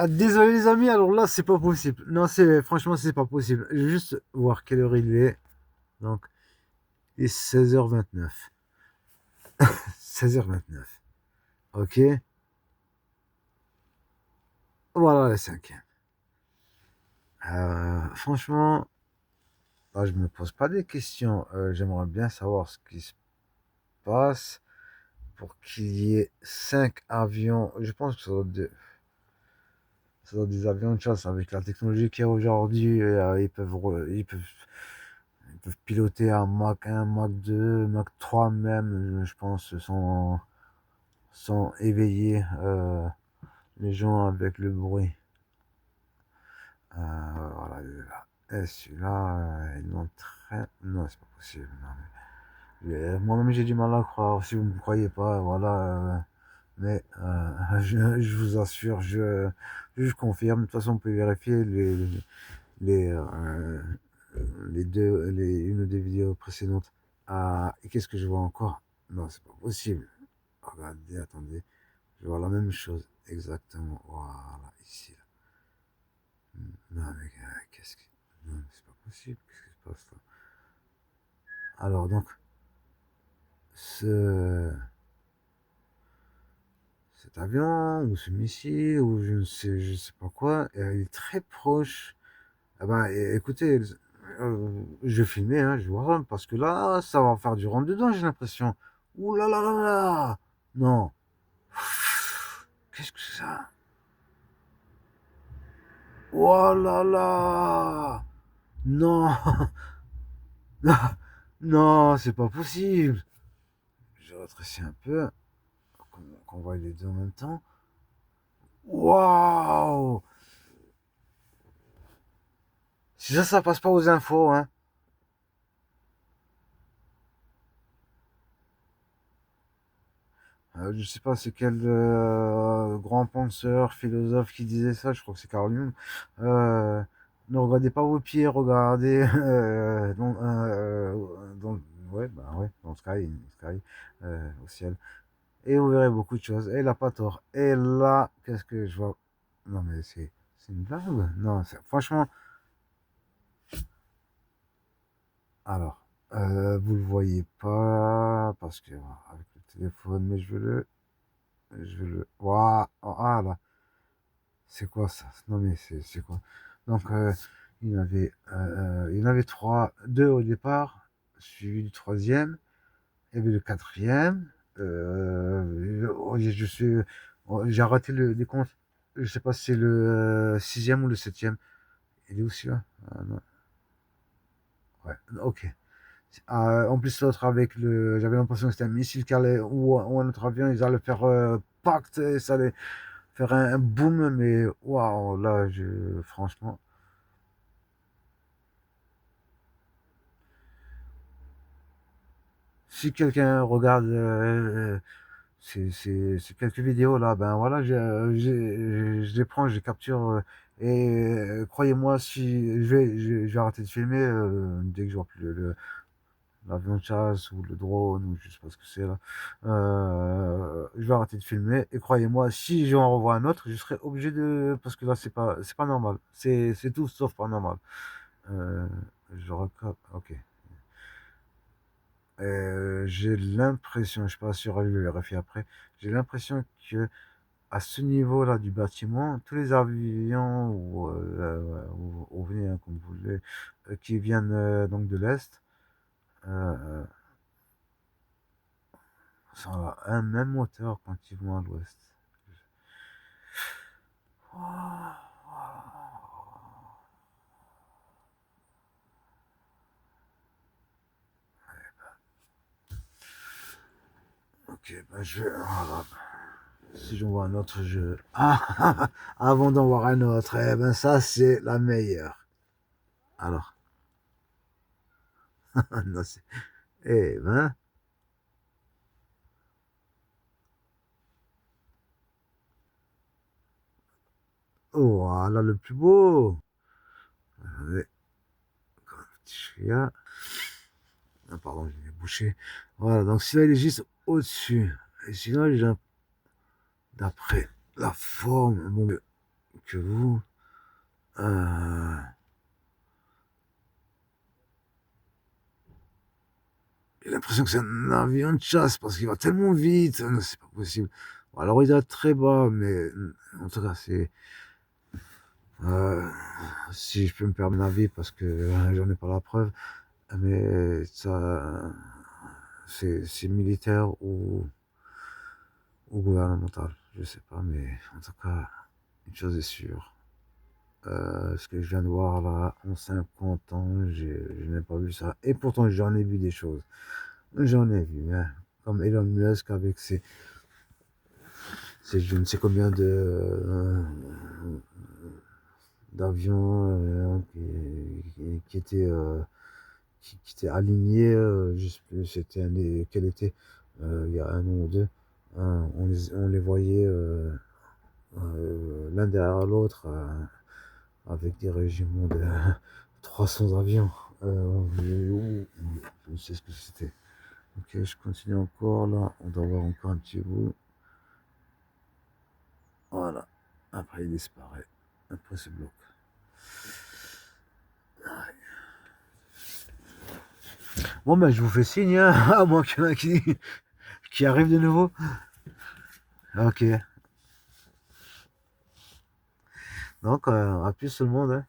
Désolé les amis, alors là c'est pas possible. Non, c'est franchement c'est pas possible. Je vais juste voir quelle heure il est. Donc, il est 16h29. 16h29. Ok. Voilà la cinquième. Franchement, là je me pose pas des questions. J'aimerais bien savoir ce qui se passe pour qu'il y ait 5 avions. Je pense que ça doit être des avions de chasse avec la technologie qu'il y a aujourd'hui. Ils peuvent piloter à Mach 1, Mach 2, Mach 3 même, je pense, sans éveiller les gens avec le bruit. Voilà, et celui-là, il m'entraîne. Non, c'est pas possible. Non, moi-même, j'ai du mal à croire. Si vous ne me croyez pas, voilà. Mais je vous assure, je confirme. De toute façon, on peut vérifier les, euh, une des vidéos précédentes. Et qu'est-ce que je vois encore? Non, c'est pas possible. Regardez, attendez. Je vois la même chose. Exactement. Voilà, ici. Là. Non, mais qu'est-ce que. Non, mais c'est pas possible. Qu'est-ce qui se passe là? Alors, donc, ce, cet avion, ou ce missile, ou je sais pas quoi, il est très proche. Ah ben, écoutez, je vais filmer, hein, je vois, parce que là, ça va faire du rentre dedans, j'ai l'impression. Ouh là là là là! Non. Qu'est-ce que c'est ça? Oh là là! Non! Non, non, c'est pas possible. Je rétrécis un peu, qu'on voit les deux en même temps. Waouh! Si ça passe pas aux infos, hein. Je sais pas c'est quel grand penseur, philosophe qui disait ça, je crois que c'est Carl Jung. Euh, Ne regardez pas vos pieds, regardez ouais, bah ouais, dans le sky, au ciel. Et vous verrez beaucoup de choses. Et il a pas tort. Et là, qu'est-ce que je vois? Non mais c'est une blague? Non, franchement, alors, vous le voyez pas parce que avec le téléphone, mais Waouh, ah là. C'est quoi ça? Non mais c'est quoi? Donc il y en avait trois, deux au départ, suivi du troisième, et puis le quatrième. Je suis, j'ai raté le décompte. Je sais pas si c'est le sixième ou le septième. Il est où celui-là? Ah, non. Ouais, ok. En plus l'autre avec j'avais l'impression que c'était un missile qui allait ou un autre avion, ils allaient faire pacte et ça allait faire un boom, mais waouh, là, franchement, si quelqu'un regarde ces quelques vidéos là, ben voilà, je les prends, je les capture, et croyez-moi, si je vais arrêter de filmer dès que je vois plus l'avion de chasse ou le drone ou je sais pas ce que c'est là, je vais arrêter de filmer et croyez-moi, si j'en revois un autre, je serai obligé de, parce que là c'est pas normal, c'est tout sauf pas normal. Euh, je recap, ok. J'ai l'impression, je suis pas sûr, je vais vérifier après. J'ai l'impression que à ce niveau-là du bâtiment, tous les avions ou venez hein, comme vous voulez, qui viennent donc de l'est, euh, sont à un même moteur quand ils vont à l'ouest. Ok, ben voilà. Si j'en vois un autre, avant d'en voir un autre, eh ben ça c'est la meilleure. Alors, non, eh ben, oh, voilà le plus beau. Attendez, encore un petit chien. Ah, pardon, j'ai bouché. Voilà, donc celui-là, il est juste au-dessus. Et sinon, d'après la forme, bon, que vous. Euh, J'ai l'impression que c'est un avion de chasse parce qu'il va tellement vite. C'est pas possible. Bon, alors il est très bas, mais en tout cas, c'est. euh, Si je peux me permettre un avis parce que j'en ai pas la preuve, mais ça, c'est militaire ou gouvernemental. Je sais pas, mais en tout cas, une chose est sûre. Ce que je viens de voir là, en 50 ans, je n'ai pas vu ça. Et pourtant, j'en ai vu des choses. J'en ai vu, hein. Comme Elon Musk avec je ne sais combien d'avions qui étaient alignés. Je sais plus, quel était, il y a un an ou deux. On les voyait l'un derrière l'autre avec des régiments de 300 avions. Je sais ce que c'était. Ok, je continue encore là. On doit voir encore un petit bout. Voilà. Après, il disparaît. Après, c'est bloqué. Bon, ben, je vous fais signe, hein, à moins qu'il y en a qui arrive de nouveau. Ok. Donc, à plus tout le monde, hein.